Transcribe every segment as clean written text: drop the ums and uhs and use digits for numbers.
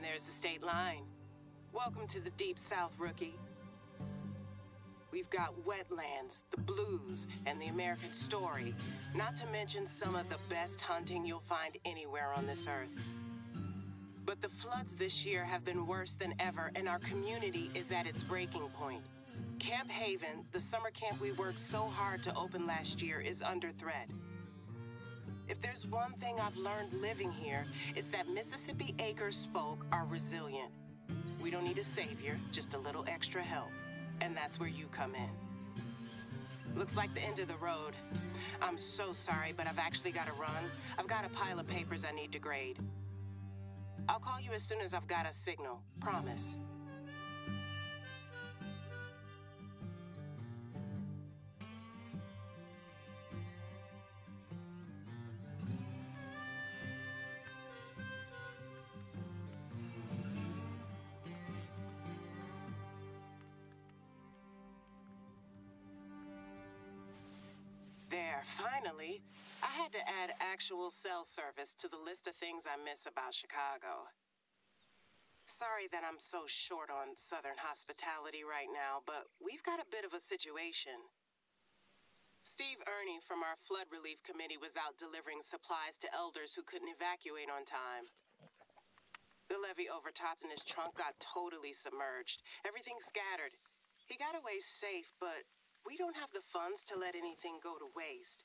there's the state line. Welcome to the Deep South, rookie. We've got wetlands, the blues, and the American story, not to mention some of the best hunting you'll find anywhere on this earth. But the floods this year have been worse than ever, and our community is at its breaking point. Camp Haven, the summer camp we worked so hard to open last year, is under threat. If there's one thing I've learned living here, it's that Mississippi Acres folk are resilient. We don't need a savior, just a little extra help. And that's where you come in. Looks like the end of the road. I'm so sorry, but I've actually got to run. I've got a pile of papers I need to grade. I'll call you as soon as I've got a signal. Promise. There, finally. I had to add actual cell service to the list of things I miss about Chicago. Sorry that I'm so short on Southern hospitality right now, but we've got a bit of a situation. Steve Ernie from our flood relief committee was out delivering supplies to elders who couldn't evacuate on time. The levee overtopped and his trunk got totally submerged. Everything scattered. He got away safe, but we don't have the funds to let anything go to waste.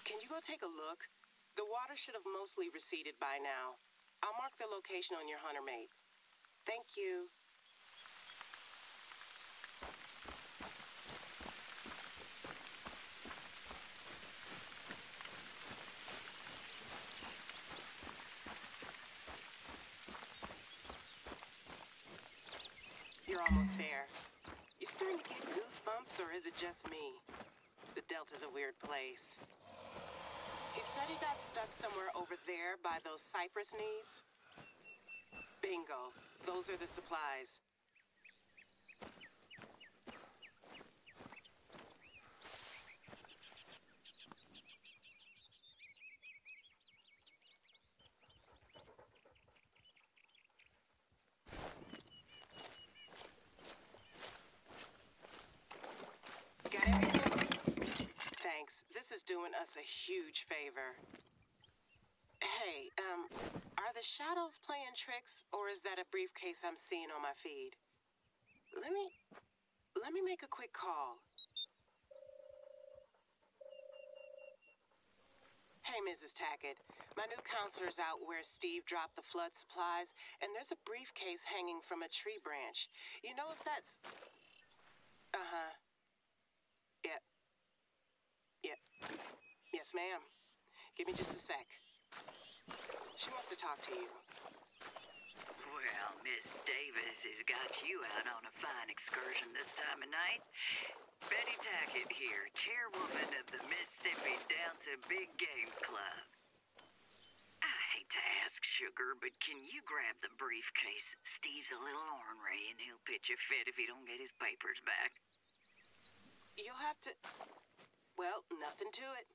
Can you go take a look? The water should have mostly receded by now. I'll mark the location on your hunter mate. Thank you. You're almost there. You starting to get goosebumps, or is it just me? The Delta's a weird place. He said he got stuck somewhere over there by those cypress knees. Bingo. Those are the supplies. Got everything? Thanks. This is doing us a huge favor. Hey, are the shadows playing tricks, or is that a briefcase I'm seeing on my feed? Let me make a quick call. Hey, Mrs. Tackett. My new counselor's out where Steve dropped the flood supplies, and there's a briefcase hanging from a tree branch. You know if that's... Uh-huh. Yep. Yep. Yes, ma'am. Give me just a sec. She wants to talk to you. Well, Miss Davis has got you out on a fine excursion this time of night. Betty Tackett here, chairwoman of the Mississippi Delta Big Game Club. I hate to ask, Sugar, but can you grab the briefcase? Steve's a little ornery, and he'll pitch a fit if he don't get his papers back. You'll have to... Well, nothing to it.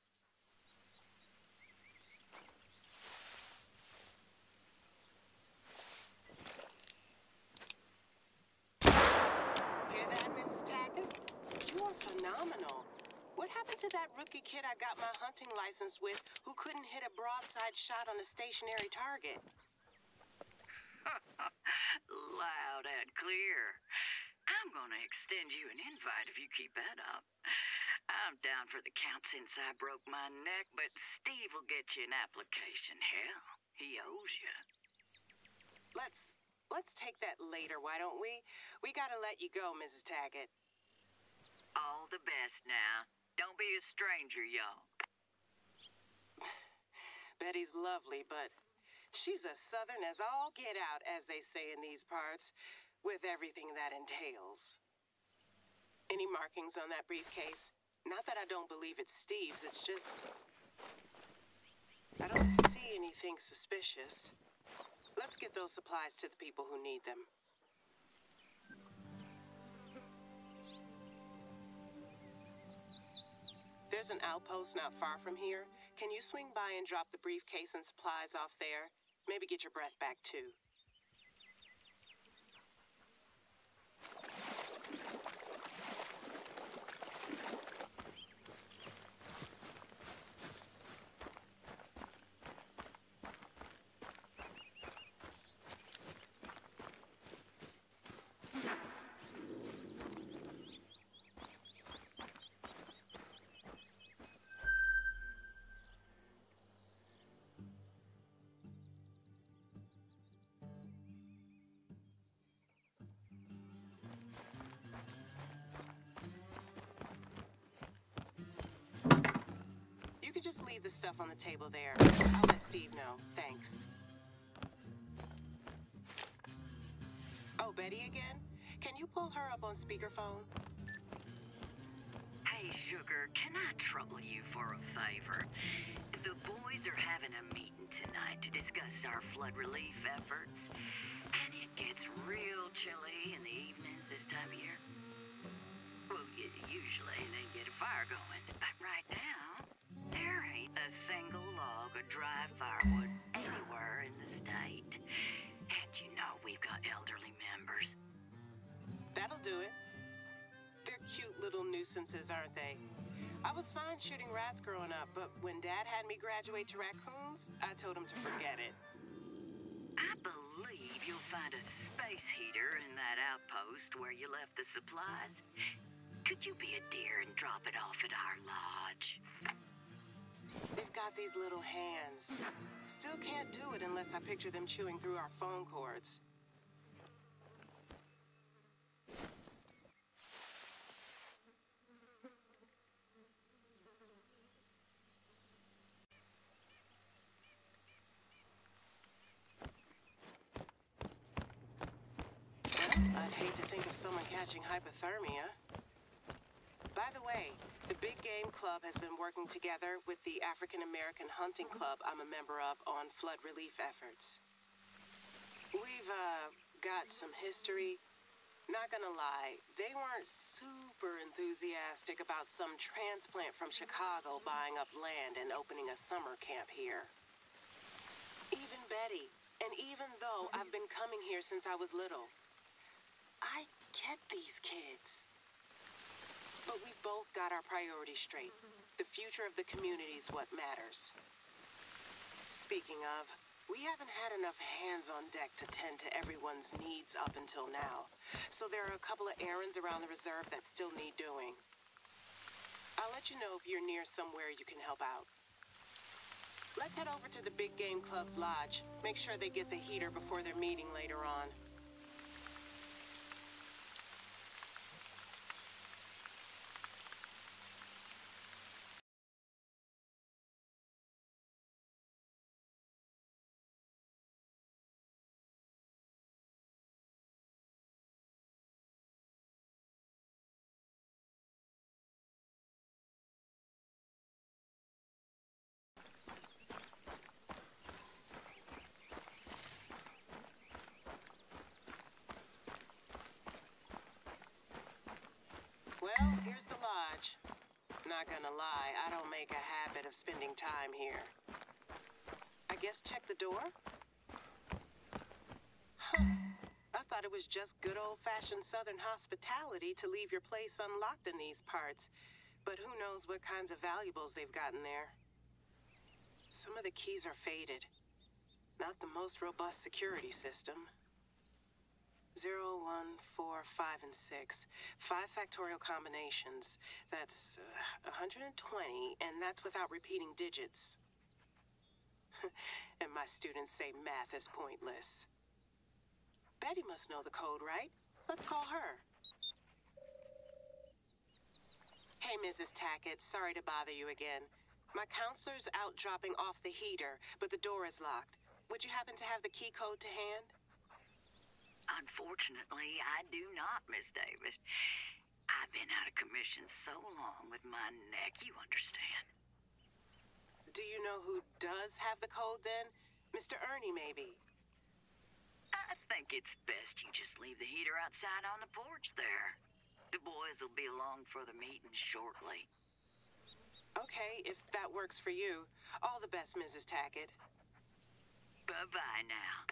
Hear that, Mrs. Tackett? You are phenomenal. What happened to that rookie kid I got my hunting license with who couldn't hit a broadside shot on a stationary target? Loud and clear. I'm gonna extend you an invite if you keep that up. I'm down for the count since I broke my neck, but Steve will get you an application. Hell, he owes you. Let's take that later, why don't we? We gotta let you go, Mrs. Tackett. All the best now. Don't be a stranger, y'all. Betty's lovely, but she's as southern as all get out, as they say in these parts, with everything that entails. Any markings on that briefcase? Not that I don't believe it's Steve's, it's just... I don't see anything suspicious. Let's get those supplies to the people who need them. There's an outpost not far from here. Can you swing by and drop the briefcase and supplies off there? Maybe get your breath back, too. could just leave the stuff on the table there. I'll let Steve know. Thanks. Oh, Betty again? Can you pull her up on speakerphone? Hey, Sugar, can I trouble you for a favor? The boys are having a meeting tonight to discuss our flood relief efforts, and it gets real chilly in the evenings this time of year. Well, usually they get a fire going, but right now, there ain't a single log of dry firewood anywhere in the state. And you know we've got elderly members. That'll do it. They're cute little nuisances, aren't they? I was fine shooting rats growing up, but when Dad had me graduate to raccoons, I told him to forget it. I believe you'll find a space heater in that outpost where you left the supplies. Could you be a dear and drop it off at our lodge? They've got these little hands. Still can't do it unless I picture them chewing through our phone cords. I'd hate to think of someone catching hypothermia. By the way, the Big Game Club has been working together with the African American Hunting Club I'm a member of on flood relief efforts. We've, got some history. Not gonna lie, they weren't super enthusiastic about some transplant from Chicago buying up land and opening a summer camp here. Even Betty, and even though I've been coming here since I was little, I get these kids. But we both got our priorities straight. The future of the community is what matters. Speaking of, we haven't had enough hands on deck to tend to everyone's needs up until now. So there are a couple of errands around the reserve that still need doing. I'll let you know if you're near somewhere you can help out. Let's head over to the Big Game Club's lodge. Make sure they get the heater before their meeting later on. Well, here's the lodge. Not gonna lie, I don't make a habit of spending time here. I guess check the door? Huh. I thought it was just good old-fashioned Southern hospitality to leave your place unlocked in these parts. But who knows what kinds of valuables they've gotten there. Some of the keys are faded. Not the most robust security system. 0, 1, 4, 5, and 6. 5 factorial combinations. That's 120, and that's without repeating digits. And my students say math is pointless. Betty must know the code, right? Let's call her. Hey, Mrs. Tackett, sorry to bother you again. My counselor's out dropping off the heater, but the door is locked. Would you happen to have the key code to hand? Unfortunately, I do not, Miss Davis. I've been out of commission so long with my neck, you understand. Do you know who does have the code, then? Mr. Ernie, maybe? I think it's best you just leave the heater outside on the porch there. The boys will be along for the meeting shortly. Okay, if that works for you. All the best, Mrs. Tackett. Bye-bye now.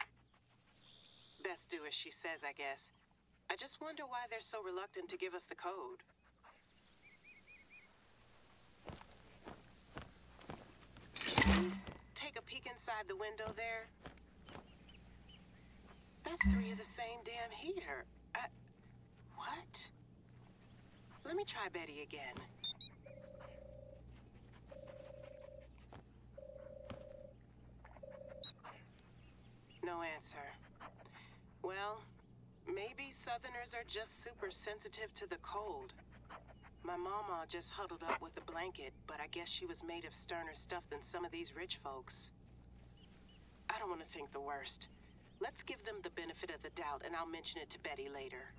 Best do as she says, I guess. I just wonder why they're so reluctant to give us the code. Can you take a peek inside the window there? That's 3 of the same damn heater. What? Let me try Betty again. No answer. Well, maybe Southerners are just super sensitive to the cold. My mama just huddled up with a blanket, but I guess she was made of sterner stuff than some of these rich folks. I don't want to think the worst. Let's give them the benefit of the doubt, and I'll mention it to Betty later.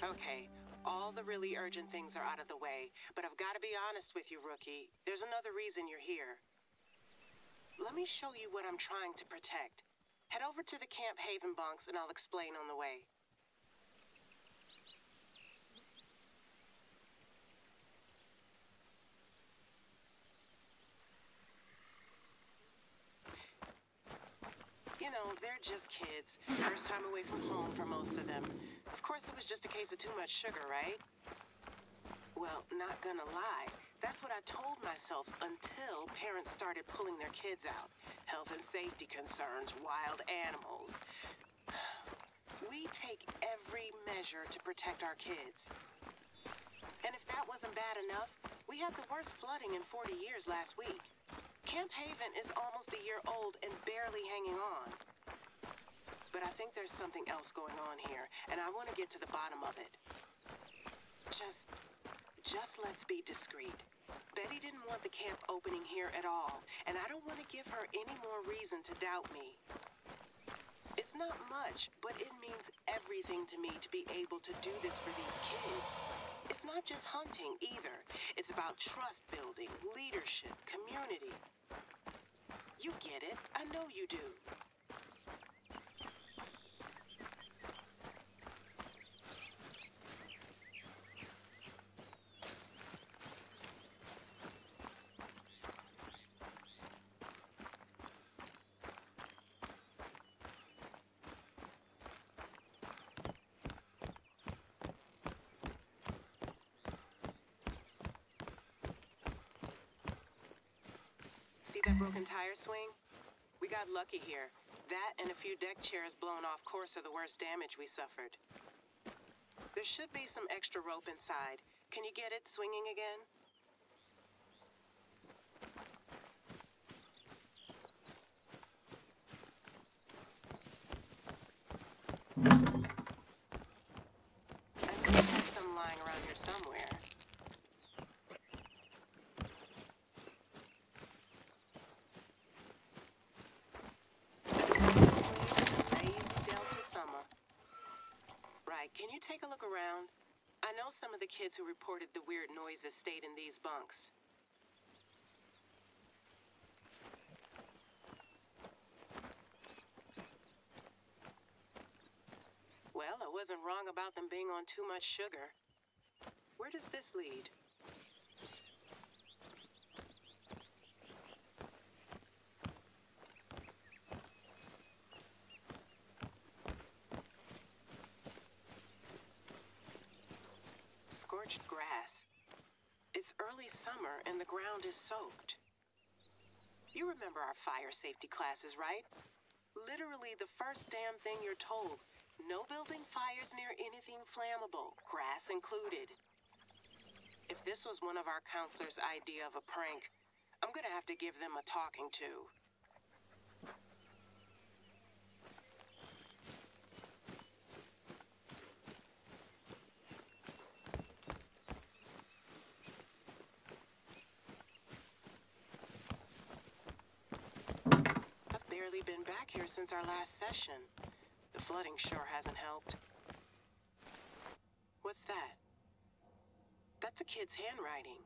Okay, all the really urgent things are out of the way, but I've got to be honest with you, Rookie. There's another reason you're here. Let me show you what I'm trying to protect. Head over to the Camp Haven bunks, and I'll explain on the way. You know, they're just kids. First time away from home for most of them. Of course, it was just a case of too much sugar, right? Well, not gonna lie. That's what I told myself until parents started pulling their kids out. Health and safety concerns, wild animals. We take every measure to protect our kids. And if that wasn't bad enough, we had the worst flooding in 40 years last week. Camp Haven is almost a year old and barely hanging on. But I think there's something else going on here, and I want to get to the bottom of it. Just let's be discreet. Betty didn't want the camp opening here at all, and I don't want to give her any more reason to doubt me. It's not much, but it means everything to me to be able to do this for these kids. It's not just hunting either. It's about trust building, leadership, community. You get it. I know you do. See that broken tire swing? We got lucky here. That and a few deck chairs blown off course are the worst damage we suffered. There should be some extra rope inside. Can you get it swinging again? I could have had some lying around here somewhere. Can you take a look around? I know some of the kids who reported the weird noises stayed in these bunks. Well, I wasn't wrong about them being on too much sugar. Where does this lead? Scorched grass. It's early summer and the ground is soaked. You remember our fire safety classes, right? Literally the first damn thing you're told. No building fires near anything flammable, grass included. If this was one of our counselors' idea of a prank, I'm gonna have to give them a talking to. Been back here since our last session. The flooding sure hasn't helped. What's that? That's a kid's handwriting.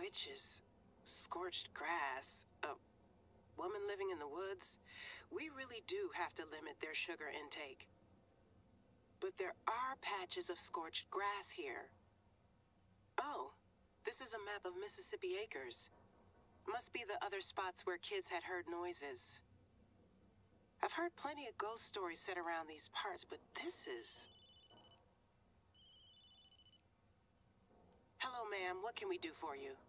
Witches, scorched grass, a woman living in the woods. We really do have to limit their sugar intake. But there are patches of scorched grass here. Oh, this is a map of Mississippi acres. Must be the other spots where kids had heard noises. I've heard plenty of ghost stories set around these parts, but this is... Hello, ma'am. What can we do for you?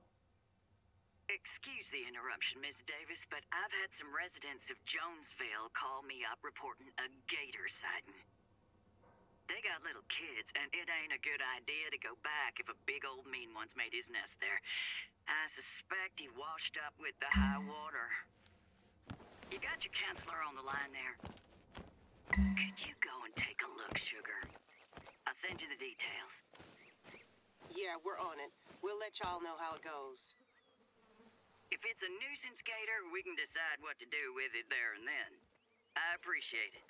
Excuse the interruption, Miss Davis, but I've had some residents of Jonesville call me up reporting a gator sighting. They got little kids, and it ain't a good idea to go back if a big old mean one's made his nest there. I suspect he washed up with the high water. You got your counselor on the line there? Could you go and take a look, sugar? I'll send you the details. Yeah, we're on it. We'll let y'all know how it goes. If it's a nuisance, Gator, we can decide what to do with it there and then. I appreciate it.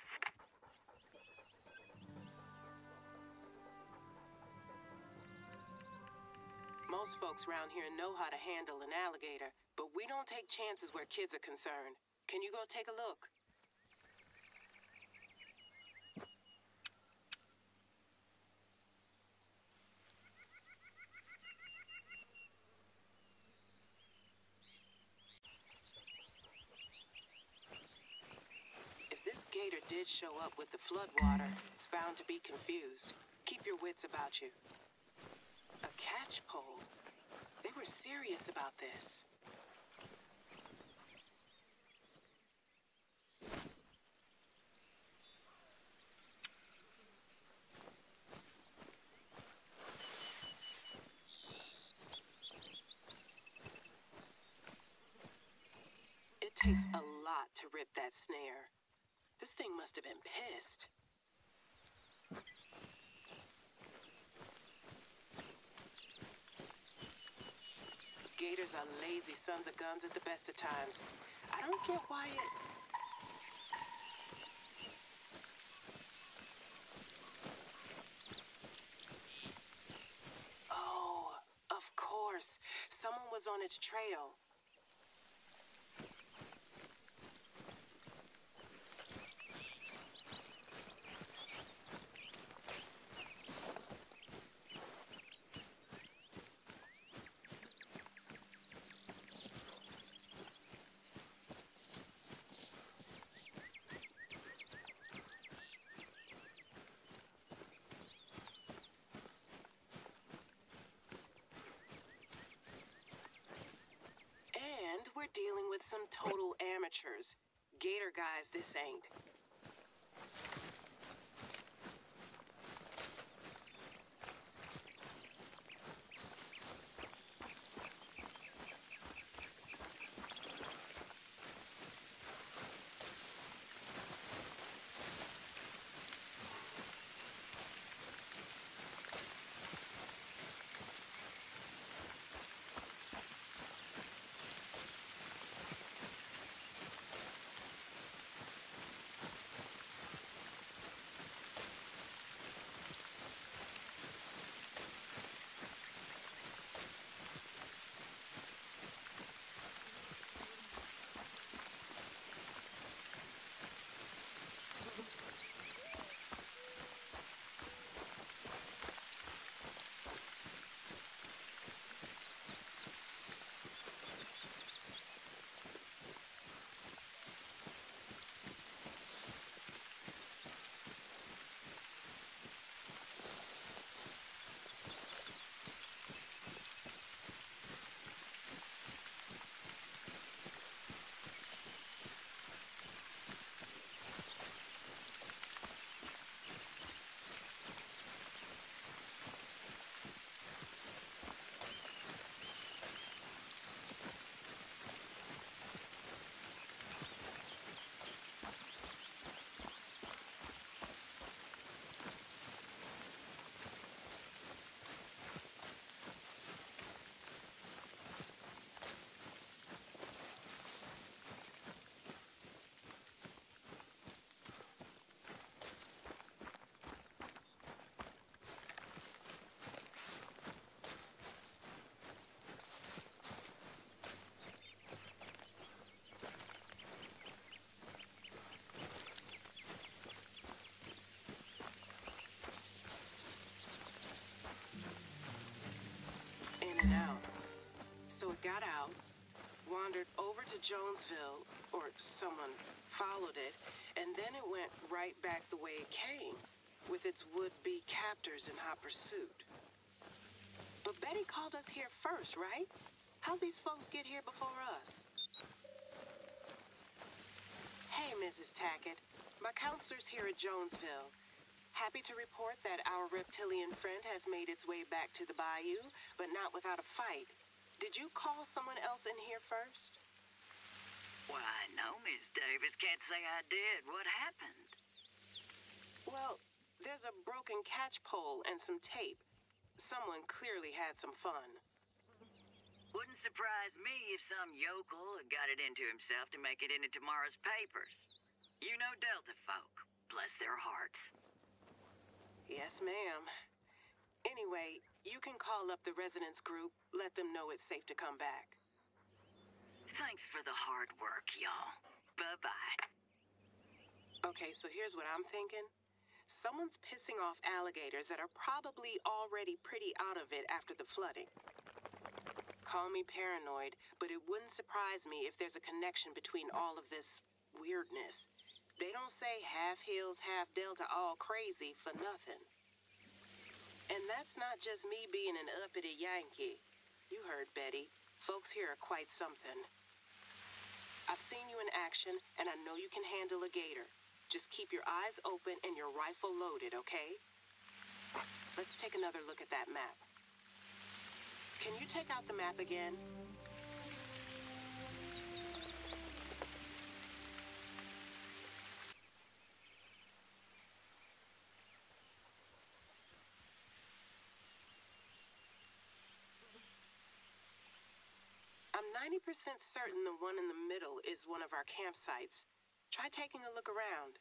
Most folks around here know how to handle an alligator, but we don't take chances where kids are concerned. Can you go take a look? If this gator did show up with the floodwater, it's bound to be confused. Keep your wits about you. A catch pole? They were serious about this. It takes a lot to rip that snare. This thing must have been pissed. Gators are lazy sons of guns at the best of times. I don't get why it... Oh, of course. Someone was on its trail. We're dealing with some total amateurs. Gator guys, this ain't. And out. So it got out, wandered over to Jonesville, or someone followed it, and then it went right back the way it came, with its would-be captors in hot pursuit. But Betty called us here first, right? How'd these folks get here before us? Hey, Mrs. Tackett. My counselor's here at Jonesville. Happy to report that our reptilian friend has made its way back to the bayou, but not without a fight. Did you call someone else in here first? Why, no, Miss Davis. Can't say I did. What happened? Well, there's a broken catch pole and some tape. Someone clearly had some fun. Wouldn't surprise me if some yokel had got it into himself to make it into tomorrow's papers. You know Delta folk. Bless their hearts. Yes, ma'am. Anyway, you can call up the residents group, let them know it's safe to come back. Thanks for the hard work, y'all. Bye-bye. Okay, so here's what I'm thinking. Someone's pissing off alligators that are probably already pretty out of it after the flooding. Call me paranoid, but it wouldn't surprise me if there's a connection between all of this weirdness. They don't say half hills, half delta, all crazy for nothing. And that's not just me being an uppity Yankee. You heard, Betty. Folks here are quite something. I've seen you in action, and I know you can handle a gator. Just keep your eyes open and your rifle loaded, okay? Let's take another look at that map. Can you take out the map again? I'm 90% certain the one in the middle is one of our campsites. Try taking a look around.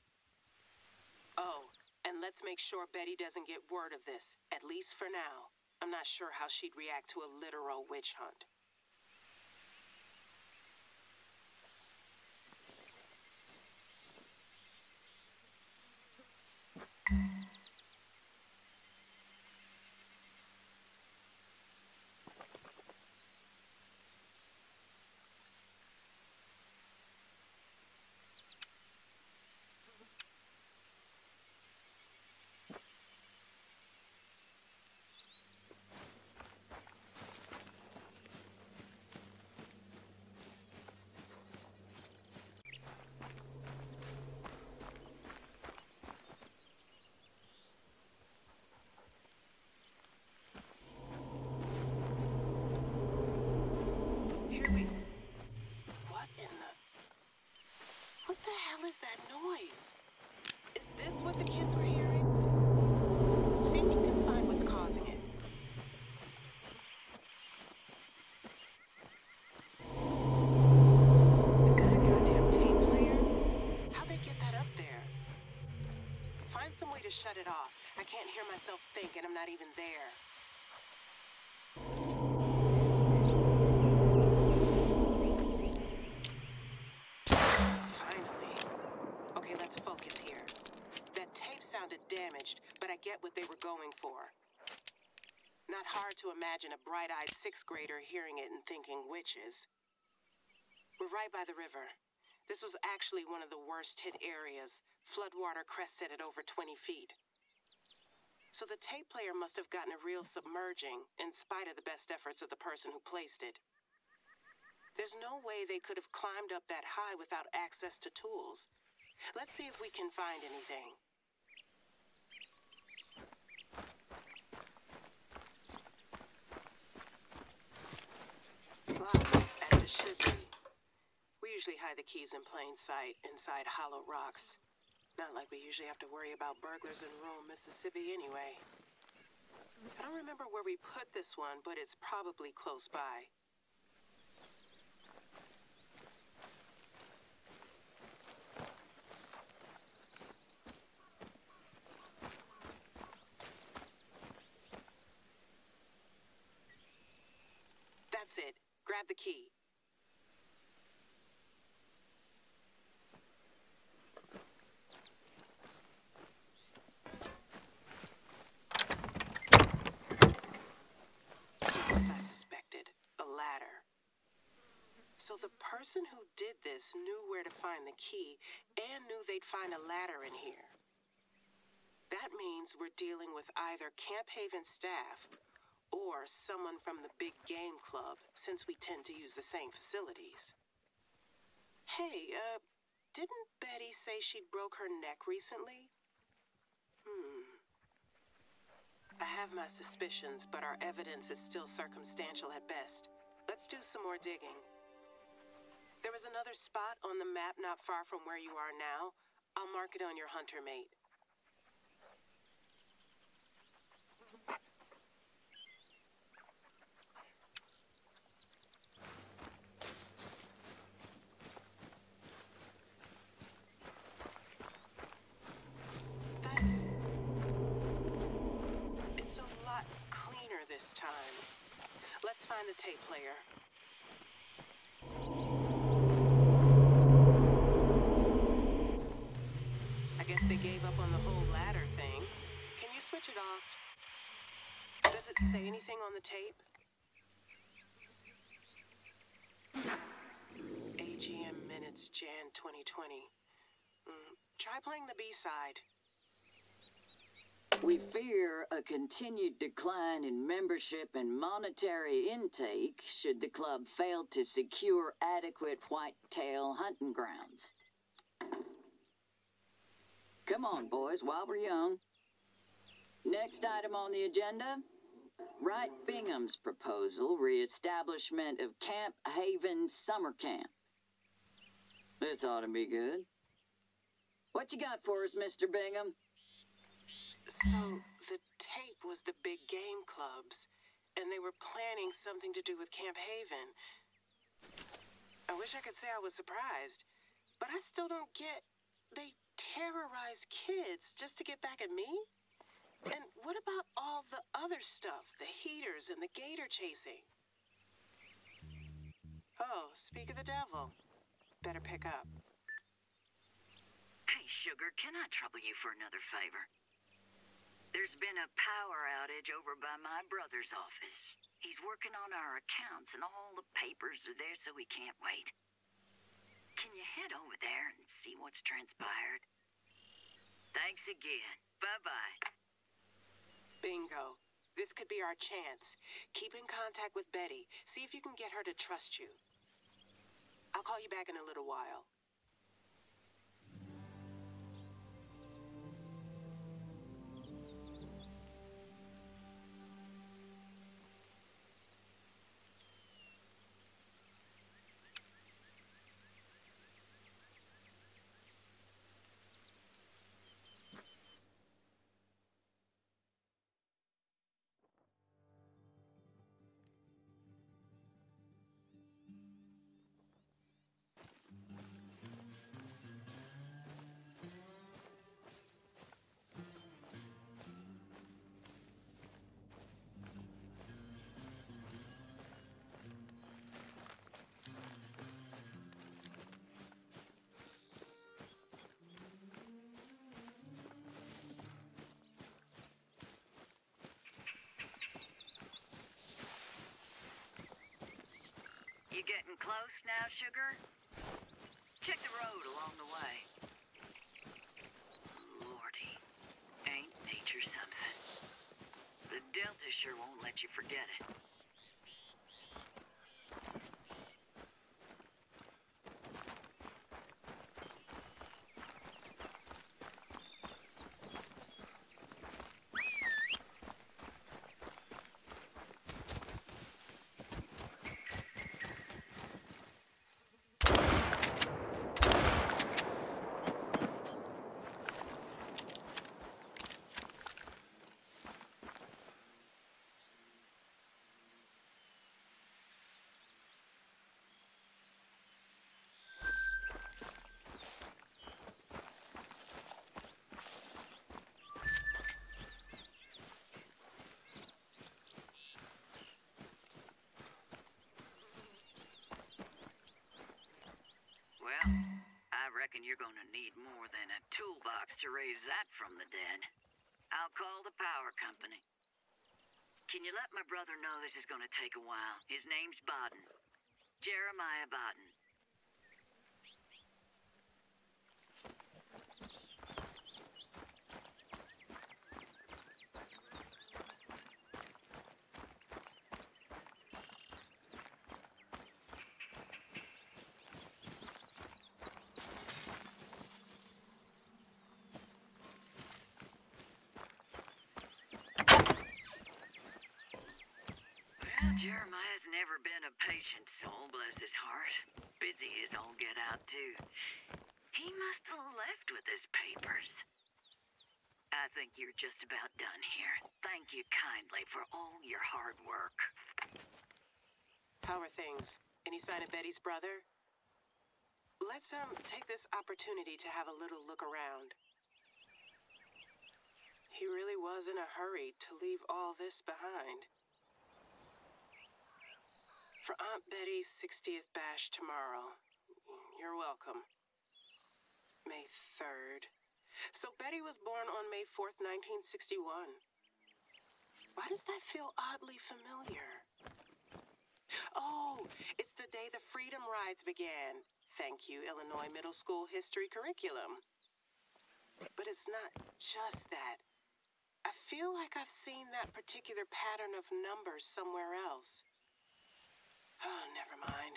Oh, and let's make sure Betty doesn't get word of this, at least for now. I'm not sure how she'd react to a literal witch hunt. What the hell is that noise? Is this what the kids were hearing? See if you can find what's causing it. Is that a goddamn tape player? How'd they get that up there? Find some way to shut it off. I can't hear myself think, and I'm not even there. Sounded damaged, but I get what they were going for. Not hard to imagine a bright-eyed sixth grader hearing it and thinking witches. We're right by the river. This was actually one of the worst hit areas. Floodwater crested at over 20 feet. So the tape player must have gotten a real submerging, in spite of the best efforts of the person who placed it. There's no way they could have climbed up that high without access to tools. Let's see if we can find anything. As it should be. We usually hide the keys in plain sight, inside hollow rocks. Not like we usually have to worry about burglars in rural Mississippi anyway. I don't remember where we put this one, but it's probably close by. That's it. Grab the key. Just as I suspected, a ladder. So the person who did this knew where to find the key and knew they'd find a ladder in here. That means we're dealing with either Camp Haven staff or someone from the big game club, since we tend to use the same facilities. Hey, didn't Betty say she'd broke her neck recently? I have my suspicions, but our evidence is still circumstantial at best. Let's do some more digging. There was another spot on the map not far from where you are now. I'll mark it on your hunter mate. find the tape player. I guess they gave up on the whole ladder thing. Can you switch it off? Does it say anything on the tape? AGM minutes, Jan 2020. Try playing the B-side. We fear a continued decline in membership and monetary intake should the club fail to secure adequate whitetail hunting grounds. Come on, boys, while we're young. Next item on the agenda, Wright Bingham's proposal, reestablishment of Camp Haven Summer Camp. This ought to be good. What you got for us, Mr. Bingham? So, the tape was the big game clubs, and they were planning something to do with Camp Haven. I wish I could say I was surprised, but I still don't get... They terrorized kids just to get back at me? And what about all the other stuff, the heaters and the gator chasing? Oh, speak of the devil. Better pick up. Hey, Sugar, can I trouble you for another favor? There's been a power outage over by my brother's office. He's working on our accounts and all the papers are there, so we can't wait. Can you head over there and see what's transpired? Thanks again. Bye-bye. Bingo. This could be our chance. Keep in contact with Betty. See if you can get her to trust you. I'll call you back in a little while. You getting close now, Sugar? Check the road along the way. Lordy, ain't nature something? The Delta sure won't let you forget it. Well, I reckon you're gonna need more than a toolbox to raise that from the dead. I'll call the power company. Can you let my brother know this is gonna take a while? His name's Bodden. Jeremiah Bodden. Well, Jeremiah's never been a patient soul, bless his heart. Busy as all get out, too. He must have left with his papers. I think you're just about done here. Thank you kindly for all your hard work. How are things? Any sign of Betty's brother? Let's, take this opportunity to have a little look around. He really was in a hurry to leave all this behind. For Aunt Betty's 60th bash tomorrow. You're welcome. May 3rd. So Betty was born on May 4th, 1961. Why does that feel oddly familiar? Oh, it's the day the Freedom Rides began. Thank you, Illinois Middle School History Curriculum. But it's not just that. I feel like I've seen that particular pattern of numbers somewhere else. Oh, never mind.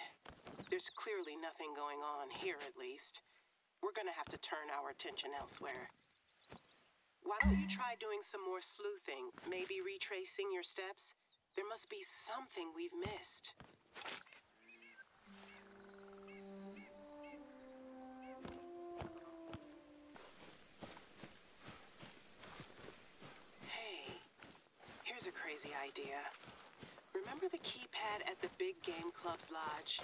There's clearly nothing going on here, at least. We're gonna have to turn our attention elsewhere. Why don't you try doing some more sleuthing? Maybe retracing your steps? There must be something we've missed. Hey, here's a crazy idea. Remember the keypad at the Big Game Club's lodge?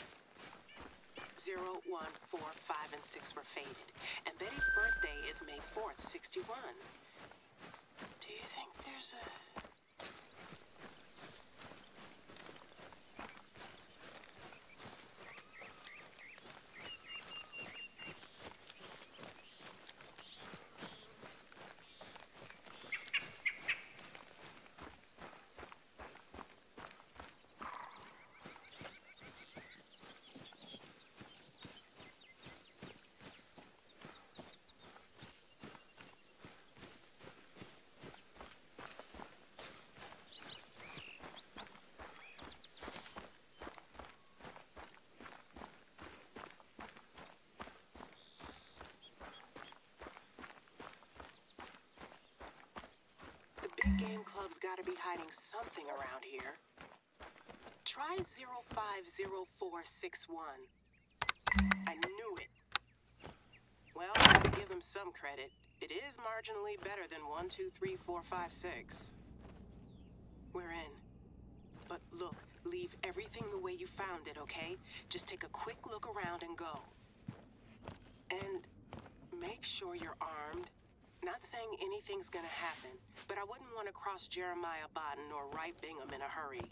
0, 1, 4, 5, and 6 were faded, and Betty's birthday is May 4th, 61. Do you think there's a... Game Club's gotta be hiding something around here. Try 050461. I knew it. Well, I gotta give them some credit. It is marginally better than 1, 2, 3, 4, 5, 6. We're in. But look, leave everything the way you found it, okay? Just take a quick look around and go. And make sure you're armed. Not saying anything's gonna happen, but I wouldn't want to cross Jeremiah Bodden or Wright Bingham in a hurry.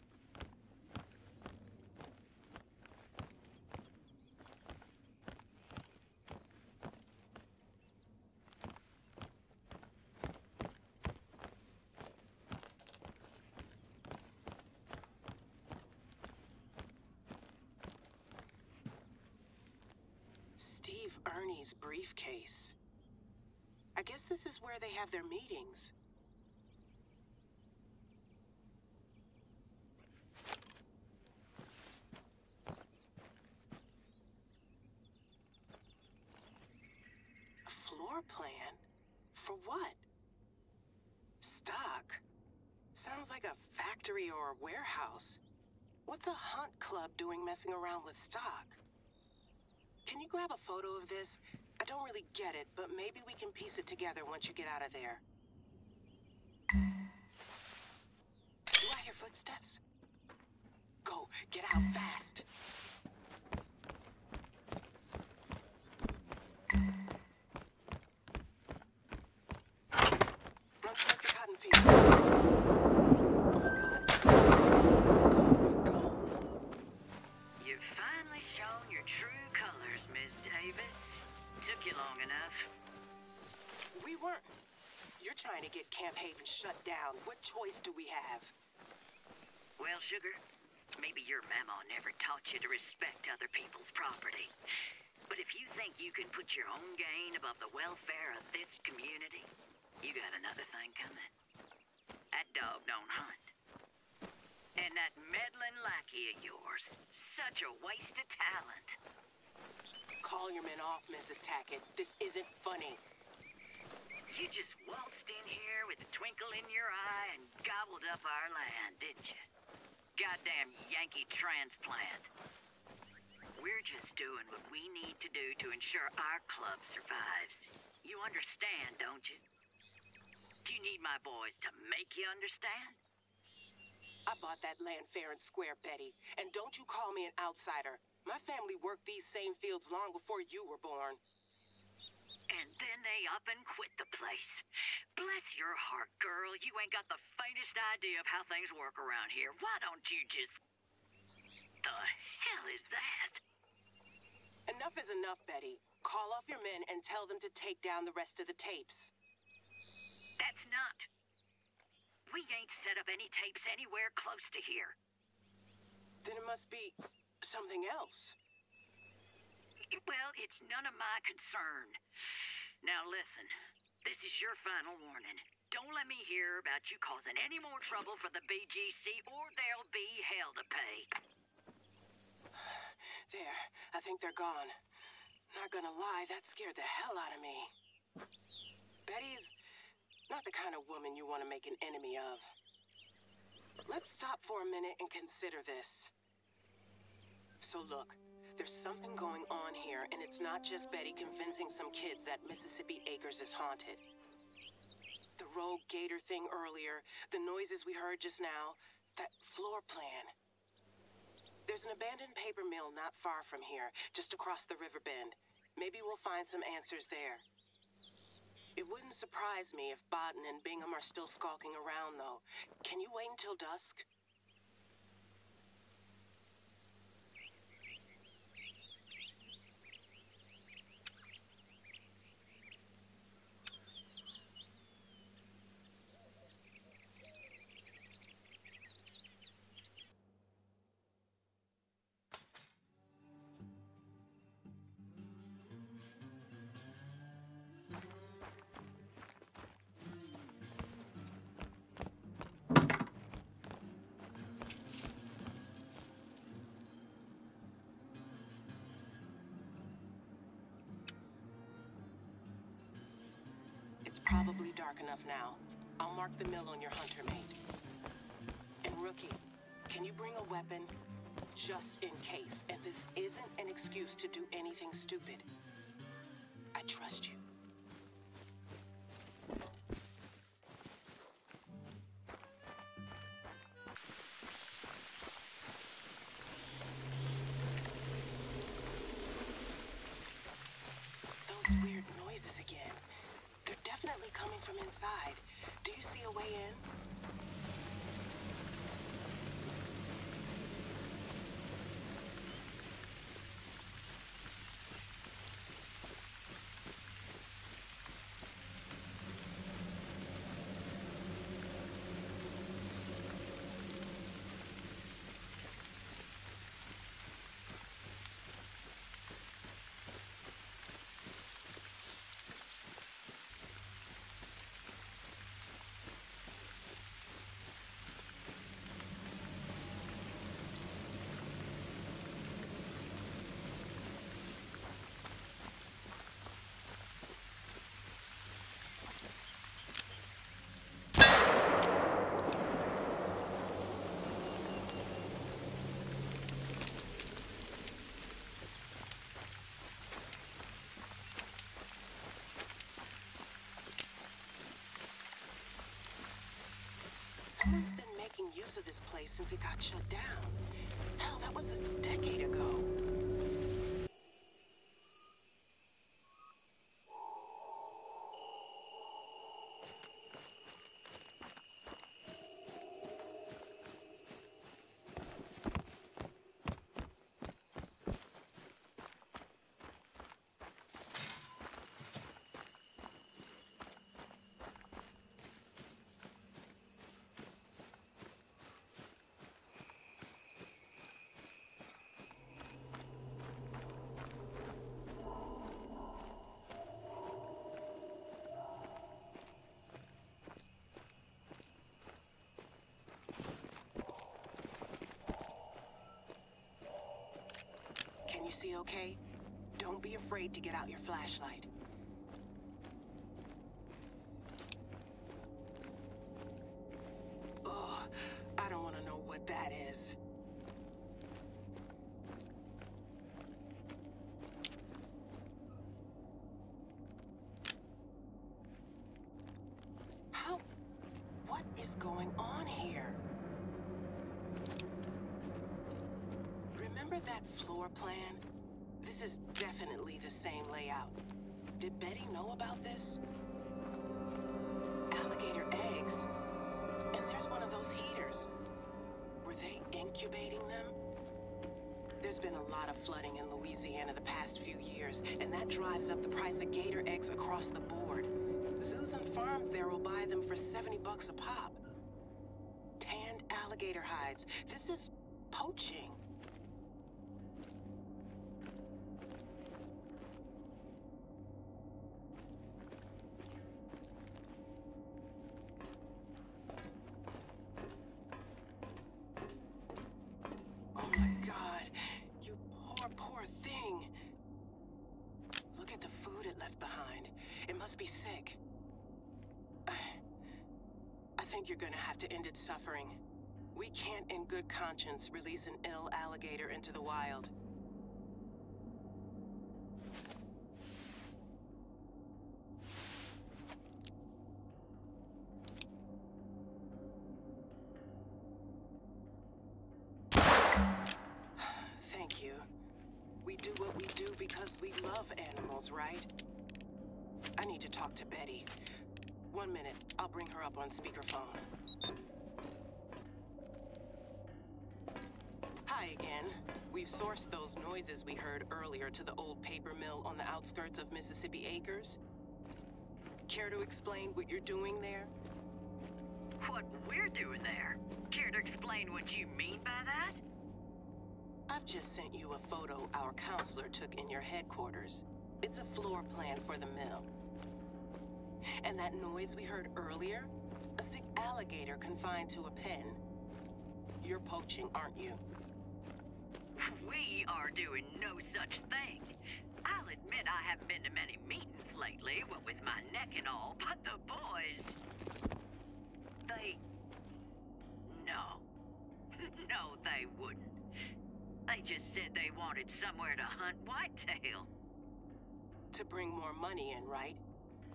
Steve Ernie's briefcase. I guess this is where they have their meetings. A floor plan? For what? Stock? Sounds like a factory or a warehouse. What's a hunt club doing messing around with stock? Can you grab a photo of this? I don't really get it, but maybe we can piece it together once you get out of there. Do I hear footsteps? Go, get out fast. Run toward the cotton field. Go. You've finally shown your true colors, Miss Davis. Took you long enough. We weren't. You're trying to get Camp Haven shut down. What choice do we have? Well, Sugar, maybe your mama never taught you to respect other people's property. But if you think you can put your own gain above the welfare of this community, you got another thing coming. That dog don't hunt. And that meddling lackey of yours, such a waste of talent. Call your men off, Mrs. Tackett. This isn't funny. You just waltzed in here with a twinkle in your eye and gobbled up our land, didn't you? Goddamn Yankee transplant. We're just doing what we need to do to ensure our club survives. You understand, don't you? Do you need my boys to make you understand? I bought that land fair and square, Betty. And don't you call me an outsider. My family worked these same fields long before you were born. And then they up and quit the place. Bless your heart, girl. You ain't got the faintest idea of how things work around here. Why don't you just... the hell is that? Enough is enough, Betty. Call off your men and tell them to take down the rest of the tapes. That's not. We ain't set up any tapes anywhere close to here. Then it must be something else. Well, it's none of my concern. Now listen, this is your final warning. Don't let me hear about you causing any more trouble for the BGC, or there'll be hell to pay. There, I think they're gone. Not gonna lie, that scared the hell out of me. Betty's not the kind of woman you want to make an enemy of. Let's stop for a minute and consider this. So look, there's something going on here, and it's not just Betty convincing some kids that Mississippi Acres is haunted. The rogue gator thing earlier, the noises we heard just now, that floor plan. There's an abandoned paper mill not far from here, just across the river bend. Maybe we'll find some answers there. It wouldn't surprise me if Bodden and Bingham are still skulking around, though. Can you wait until dusk? It's probably dark enough now. I'll mark the mill on your hunter mate. And Rookie, can you bring a weapon? Just in case. And this isn't an excuse to do anything stupid. I trust you. Those weird noises again. They're definitely coming from inside. Do you see a way in? Someone's been making use of this place since it got shut down. Hell, that was a decade ago. Can you see okay? Don't be afraid to get out your flashlight. Ugh, I don't want to know what that is. How? What is going on here? Remember that floor plan? This is definitely the same layout. Did Betty know about this? Alligator eggs. And there's one of those heaters. Were they incubating them? There's been a lot of flooding in Louisiana the past few years, and that drives up the price of gator eggs across the board. Zoos and farms there will buy them for $70 a pop. Tanned alligator hides. This is poaching. Oh my God, you poor thing. Look at the food it left behind. It must be sick. I think you're gonna have to end its suffering. We can't in good conscience release an ill alligator into the wild. Thank you. We do what we do because we love animals, right? I need to talk to Betty. 1 minute, I'll bring her up on speakerphone. Hi again. We've sourced those noises we heard earlier to the old paper mill on the outskirts of Mississippi Acres. Care to explain what you're doing there? What we're doing there? Care to explain what you mean by that? I've just sent you a photo our counselor took in your headquarters. It's a floor plan for the mill. And that noise we heard earlier? A sick alligator confined to a pen. You're poaching, aren't you? We are doing no such thing. I'll admit I haven't been to many meetings lately, what with my neck and all, but the boys... No. No, they wouldn't. They just said they wanted somewhere to hunt whitetail. To bring more money in, right?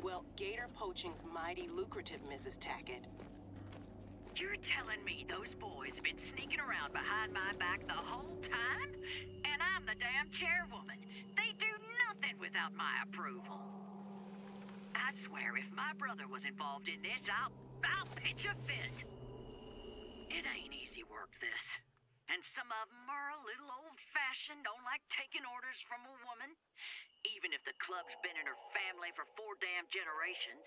Well, gator poaching's mighty lucrative, Mrs. Tackett. You're telling me those boys have been sneaking around behind my back the whole time? And I'm the damn chairwoman. They do nothing without my approval. I swear if my brother was involved in this, I'll pitch a fit. It ain't easy work, this. And some of them are a little old-fashioned, don't like taking orders from a woman. Even if the club's been in her family for 4 damn generations.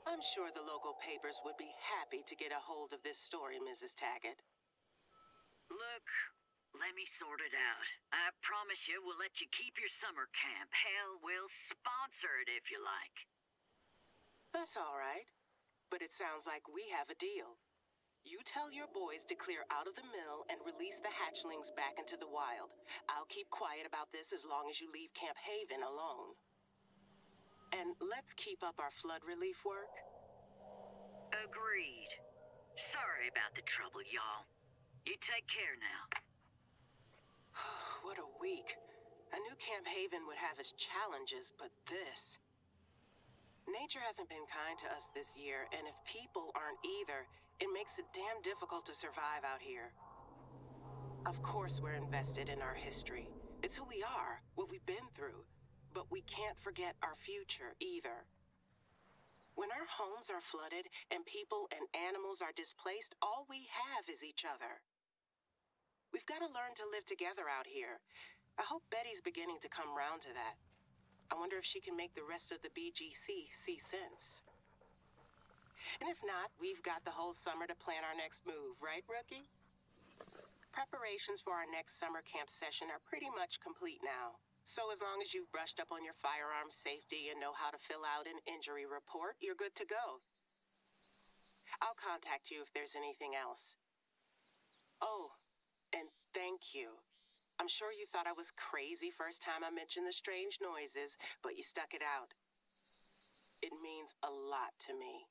I'm sure the local papers would be happy to get a hold of this story, Mrs. Tackett. Look, let me sort it out. I promise you we'll let you keep your summer camp. Hell, we'll sponsor it if you like. That's all right. But it sounds like we have a deal. You tell your boys to clear out of the mill and release the hatchlings back into the wild. I'll keep quiet about this as long as you leave Camp Haven alone. And let's keep up our flood relief work. Agreed. Sorry about the trouble, y'all. You take care now. What a week. I knew Camp Haven would have its challenges, but this... Nature hasn't been kind to us this year, and if people aren't either, it makes it damn difficult to survive out here. Of course we're invested in our history. It's who we are, what we've been through. But we can't forget our future, either. When our homes are flooded and people and animals are displaced, all we have is each other. We've got to learn to live together out here. I hope Betty's beginning to come round to that. I wonder if she can make the rest of the BGC see sense. And if not, we've got the whole summer to plan our next move, right, Rookie? Preparations for our next summer camp session are pretty much complete now. So as long as you've brushed up on your firearm safety and know how to fill out an injury report, you're good to go. I'll contact you if there's anything else. Oh, and thank you. I'm sure you thought I was crazy first time I mentioned the strange noises, but you stuck it out. It means a lot to me.